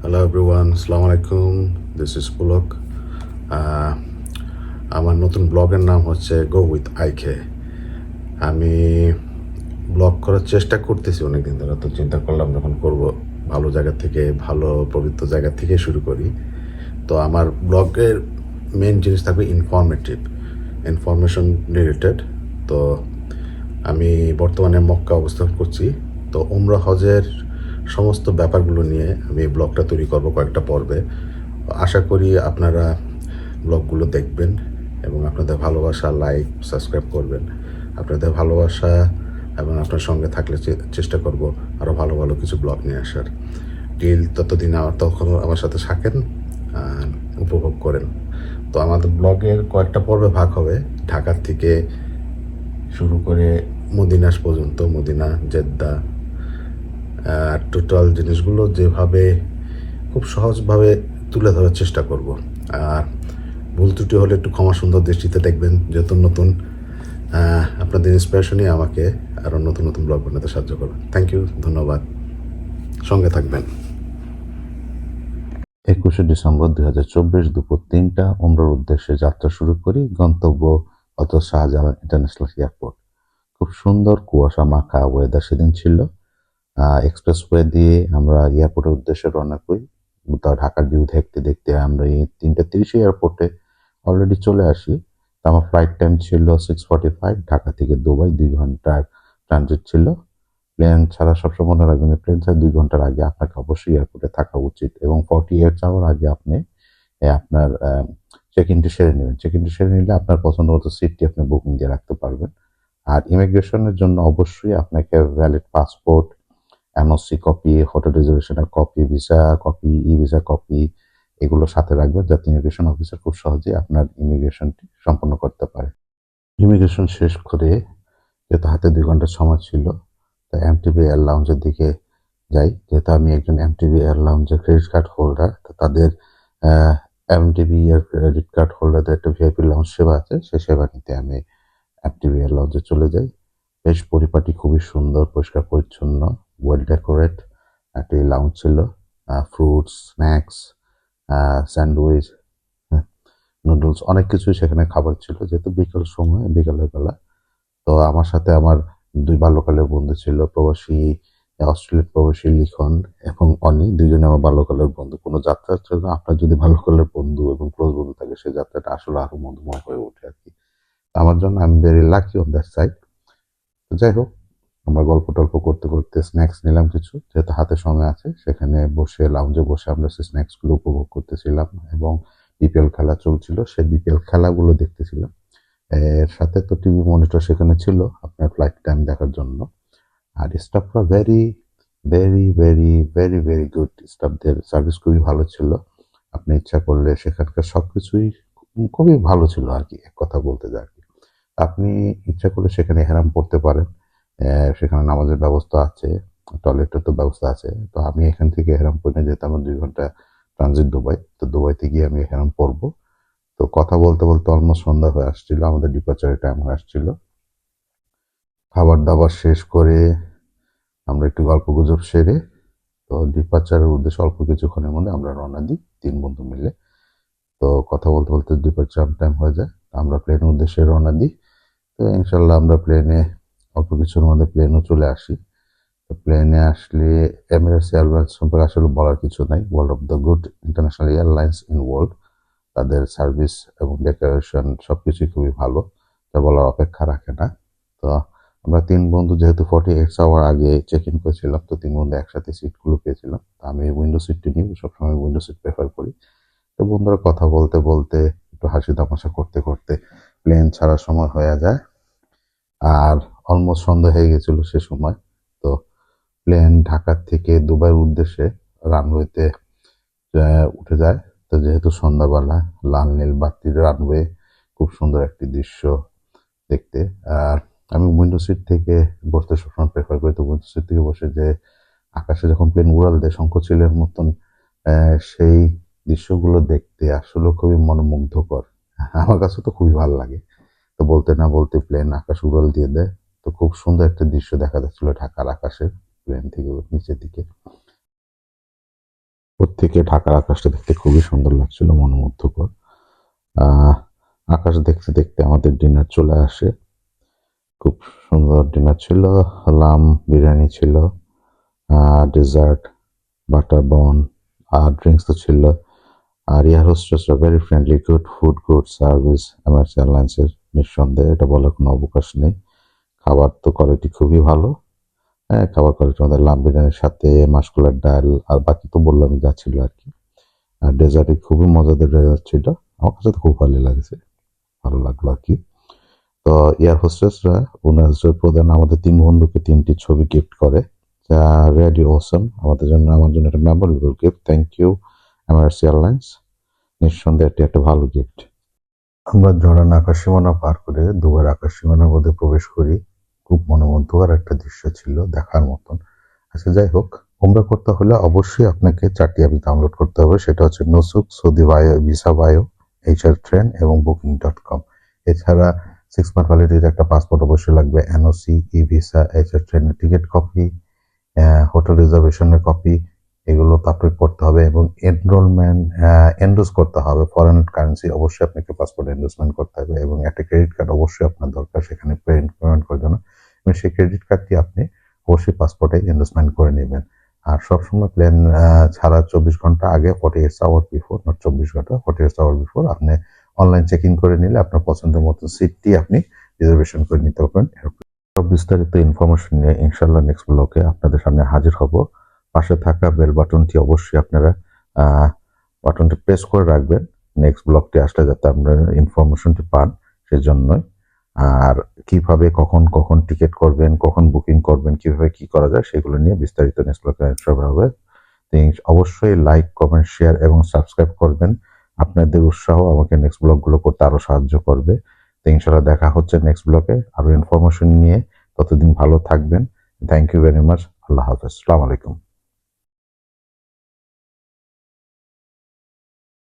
Hello everyone, Assalamu alaikum. This is Pulok. আহ, আমার নতুন ব্লগের নাম হচ্ছে গো উইথ আইকে। আমি ব্লগ করার চেষ্টা করতেছি অনেকদিন ধরে, তো চিন্তা করলাম যখন করব ভালো জায়গা থেকে, ভালো পবিত্র জায়গা থেকে শুরু করি। তো আমার ব্লগের মেন জিনিস থাকবে ইনফরমেশন রিলেটেড। তো আমি বর্তমানে মক্কা অবস্থান করছি। তো উমরা হজের সমস্ত ব্যাপারগুলো নিয়ে আমি ব্লগটা তৈরি করব কয়েকটা পর্বে। আশা করি আপনারা ব্লগগুলো দেখবেন এবং আপনাদের ভালোবাসা, লাইক, সাবস্ক্রাইব করবেন। আপনাদের ভালোবাসা এবং আপনার সঙ্গে থাকলে চেষ্টা করব আরও ভালো ভালো কিছু ব্লগ নিয়ে আসার। ততদিন তখন আমার সাথে থাকেন, উপভোগ করেন। তো আমাদের ব্লগের কয়েকটা পর্বে ভাগ হবে, ঢাকার থেকে শুরু করে মদিনাস পর্যন্ত, মদিনা, জেদ্দা, টোটাল জিনিসগুলো যেভাবে খুব সহজভাবে তুলে ধরার চেষ্টা করব। আর ভুল ত্রুটি হলে একটু ক্ষমা সুন্দর দৃষ্টিতে দেখবেন, যেহেতু নতুন। আপনাদের ইন্সপিরেশনই আমাকে আরও নতুন নতুন ব্লগ বানাতে সাহায্য করবে। থ্যাংক ইউ, ধন্যবাদ, সঙ্গে থাকবেন। 21শে ডিসেম্বর 2024 দুপুর 3টা উমরার উদ্দেশ্যে যাত্রা শুরু করি। গন্তব্য হজরত শাহজালাল ইন্টারন্যাশনাল এয়ারপোর্ট। খুব সুন্দর কুয়াশা মাখা ওয়েদার সেদিন ছিল। এক্সপ্রেসওয়ে দিয়ে আমরা এয়ারপোর্টের উদ্দেশ্যে রওনা করি। ঢাকার ভিউ দেখতে দেখতে আমরা এই 3:30 এয়ারপোর্টে অলরেডি চলে আসি। তো আমার ফ্লাইট টাইম ছিল 6:45, ঢাকা থেকে দুবাই 2 ঘন্টার ট্রানজিট ছিল। প্লেন ছাড়া সবসময় মনে রাখবেন যে প্লেন ছাড়া 2 ঘন্টার আগে আপনাকে অবশ্যই এয়ারপোর্টে থাকা উচিত, এবং 48 আওয়ার আগে আপনি আপনার চেক ইনটি সেরে নেবেন। চেক ইনটি সেরে নিলে আপনার পছন্দ মতো সিটটি আপনি বুকিং দিয়ে রাখতে পারবেন। আর ইমিগ্রেশনের জন্য অবশ্যই আপনাকে valid passport, NOC copy, hotel রিজার্ভেশনের copy, visa copy, e visa copy, এগুলো সাথে রাখবেন, যাতে ইমিগ্রেশন অফিসার খুব সহজেই আপনার ইমিগ্রেশনটি সম্পন্ন করতে পারে। ইমিগ্রেশন শেষ করে, যেহেতু হাতে 2 ঘন্টা সময় ছিল, তো এমটিবি এয়ার লাউঞ্জের দিকে যাই। যেহেতু আমি একজন এমটিবি এয়ার লাউঞ্জের ক্রেডিট কার্ড হোল্ডার, তো তাদের এমটিবি এর ক্রেডিট কার্ড হোল্ডারদের একটা ভিআইপি লাউঞ্জ সেবা আছে, সেই সেবা নিতে আমি এমটিবি এয়ার লাউঞ্জে চলে যাই। বেশ পরিপাটি, খুবই সুন্দর, পরিষ্কার পরিচ্ছন্ন, ওয়েল ডেকোরেট একটি লাউঞ্জ ছিল। ফ্রুটস, স্ন্যাক্স, স্যান্ডউইচ, নুডলস, অনেক কিছুই সেখানে খাবার ছিল, যেহেতু বিকালের বেলা। তো আমার সাথে আমার 2 বাল্যকালের বন্ধু ছিল, অস্ট্রেলিয়ার প্রবাসী লিখন এবং অনি, দুজনে আমার বাল্যকালের বন্ধু। কোনো যাত্রার জন্য আপনার যদি বাল্যকালের বন্ধু এবং ক্লোজ বন্ধু থাকে, সেই যাত্রাটা আসলে আরো মধুময় হয়ে ওঠে আর কি। আমার জন্য আমি very lucky on that side. তো যাই হোক, আমরা গল্প টল্প করতে করতে স্ন্যাক্স নিলাম কিছু, যেহেতু হাতে সময় আছে। সেখানে বসে লাউঞ্জে বসে আমরা সেই স্ন্যাক্সগুলো উপভোগ করতেছিলাম, এবং বিপিএল খেলা চলছিল, সেই বিপিএল খেলাগুলো দেখতেছিলাম। এর সাথে তো টিভি মনিটর সেখানে ছিল আপনার ফ্লাইট টাইম দেখার জন্য। আর স্টাফরা very very very very very good. স্টাফদের সার্ভিস খুবই ভালো ছিল। আপনি ইচ্ছা করলে সেখানকার সবকিছুই খুবই ভালো ছিল আর কি, এক কথা বলতে যা আর কি। আপনি ইচ্ছা করলে সেখানে এহরাম পড়তে পারেন। সেখানে নামাজের ব্যবস্থা আছে, টয়লেটের তো ব্যবস্থা আছে। তো আমি এখান থেকে এহরাম পড়ে, যেহেতু আমার 2 ঘন্টা ট্রানজিট দুবাই, তো দুবাইতে গিয়ে আমি এহরাম পড়বো। তো কথা বলতে বলতে অলমোস্ট সন্ধ্যা হয়ে আসছিল, আমাদের ডিপার্চারের টাইম হয়ে আসছিল। খাবার দাবার শেষ করে আমরা একটু গল্প গুজব সেরে, তো ডিপার্চারের উদ্দেশ্যে অল্প কিছুক্ষণের মধ্যে আমরা রওনা দিই 3 বন্ধু মিলে। তো কথা বলতে বলতে ডিপার্চার টাইম হয়ে যায়, আমরা প্লেনের উদ্দেশ্যে রওনা দিই। তো ইনশাল্লাহ আমরা প্লেনে অল্প কিছুর মধ্যে প্লেনও চলে আসি। তো প্লেনে আসলে এমিরেটস এয়ারলাইন্স সম্পর্কে আসলে বলার কিছু নাই, world of the good international airlines in world. তাদের সার্ভিস এবং ডেকোরেশন সবকিছুই খুবই ভালো, তা বলার অপেক্ষা রাখে না। তো আমরা 3 বন্ধু যেহেতু 48 আওয়ার আগে চেক ইন করেছিলাম, তো 3 বন্ধু একসাথে সিটগুলো পেয়েছিলাম। আমি উইন্ডো সিটটি নিই, সবসময় উইন্ডো সিট প্রেফার করি। তো বন্ধুরা কথা বলতে বলতে, একটু হাসি তামাশা করতে করতে প্লেন ছাড়ার সময় হয়ে যায়। আর অলমোস্ট সন্ধ্যা হয়ে গেছিল সে সময়। তো প্লেন ঢাকার থেকে দুবাইয়ের উদ্দেশ্যে রানওয়েতে উঠে যায়। তো যেহেতু সন্ধ্যাবেলা, লাল নীল বাতির রানওয়ে, খুব সুন্দর একটি দৃশ্য দেখতে। আর আমি উইন্ডো সিট থেকে বসতে সবসময় প্রেফার করি। তো উইন্ডো সিট থেকে বসে যে আকাশে যখন প্লেন উড়াল দেয় শঙ্খচিলের মতন, সেই দৃশ্যগুলো দেখতে আসলে খুবই মনোমুগ্ধকর। আমার কাছে তো খুবই ভালো লাগে। তো বলতে না বলতে প্লেন আকাশ উড়াল দিয়ে দেয়। তো খুব সুন্দর একটা দৃশ্য দেখা যাচ্ছিল ঢাকার আকাশে প্লেন থেকে নিচের দিকে। থেকে ঢাকার আকাশটা দেখতে খুবই সুন্দর লাগছিল, মনোমুগ্ধকর। আকাশ দেখতে দেখতে আমাদের ডিনার চলে আসে। খুব সুন্দর ডিনার ছিল। লাম বিরিয়ানি ছিল, ডেজার্ট, বাটার বন, আর ড্রিঙ্কস তো ছিল। আর এয়ার হোস্টেসরা very friendly, good food, good service. Emirates এয়ারলাইন্সের নিঃসন্দেহে এটা বলার কোনো অবকাশ নেই। খাবার তো কোয়ালিটি খুবই ভালো। হ্যাঁ, খাবার কোয়ালিটি আমাদের লাম বিরিয়ানির সাথে মাসকলার ডাল আর বাকি তো বললামই যা ছিল আর কি। আর ডেজার্টে খুবই মজাদার ডেজার্ট ছিল, আমার কাছে তো খুব ভালো লাগছে, ভালো লাগলো আর কি। তো এয়ার হোস্টেসরা ওনার প্রদান আমাদের 3 বন্ধুকে 3টি ছবি গিফট করে, যা রিয়েলি অসম। আমার জন্য একটা memorable gift. Thank you Emirates airlines, নিঃসন্দেহে এটি একটা ভালো গিফট। আমরা জর্ডান আকাশ সীমানা পার করে দুবার আকাশ সীমানার মধ্যে প্রবেশ করি। খুব মনোমুগ্ধকর একটা দৃশ্য ছিল, দেখার মতন। আচ্ছা, যাই হোক, উমরা করতে হলে অবশ্যই আপনাকে 4টি অ্যাপ ডাউনলোড করতে হবে। সেটা হচ্ছে Nusuk, Saudi bio, visa bio, HR train এবং বুকিং.com। এছাড়া 6 মান্থ ভ্যালিডিটির একটা পাসপোর্ট অবশ্যই লাগবে, NOC, ই ভিসা, HR ট্রেনের টিকিট কপি, হোটেল রিজার্ভেশনের কপি, এগুলো তো আপলোড করতে হবে। এবং এন্ডোজ করতে হবে ফরেন কারেন্সি, অবশ্যই আপনাকে পাসপোর্ট এন্ডোজমেন্ট করতে হবে। এবং একটা ক্রেডিট কার্ড অবশ্যই আপনার দরকার সেখানে পেমেন্ট করার জন্য, এবং সেই ক্রেডিট কার্ডটি আপনি অবশ্যই পাসপোর্টে এন্ডোজমেন্ট করে নেবেন। আর সবসময় প্লেন ছাড়া 24 ঘন্টা আগে, 48 আওয়ার বিফোর, নট 24 ঘন্টা, 48 আওয়ার বিফোর আপনি অনলাইন চেক ইন করে নিলে আপনার পছন্দের মতো সিটটি আপনি রিজার্ভেশন করে নিতে পারবেন। সব বিস্তারিত ইনফরমেশন নিয়ে ইনশাল্লাহ নেক্সট ব্লগে আপনাদের সামনে হাজির হব। পাশে থাকা বেল বাটনটি অবশ্যই আপনারা বাটনটি প্রেস করে রাখবেন নেক্সট ব্লগটি আসলে, যাতে আপনারা ইনফরমেশনটি পান, সেজন্যই। আর কিভাবে কখন টিকিট করবেন, কখন বুকিং করবেন, কিভাবে কি করা যায়, সেগুলো নিয়ে বিস্তারিত নেক্সট ব্লগে হবে। অবশ্যই লাইক, কমেন্ট, শেয়ার এবং সাবস্ক্রাইব করবেন। আপনাদের উৎসাহ আমাকে নেক্সট ব্লগগুলো করতে আরো সাহায্য করবে। তো ইনশাল্লাহ দেখা হচ্ছে নেক্সট ব্লগে আরো ইনফরমেশন নিয়ে। ততদিন ভালো থাকবেন। Thank you very much. আল্লাহ হাফেজ। আসসালামু আলাইকুম।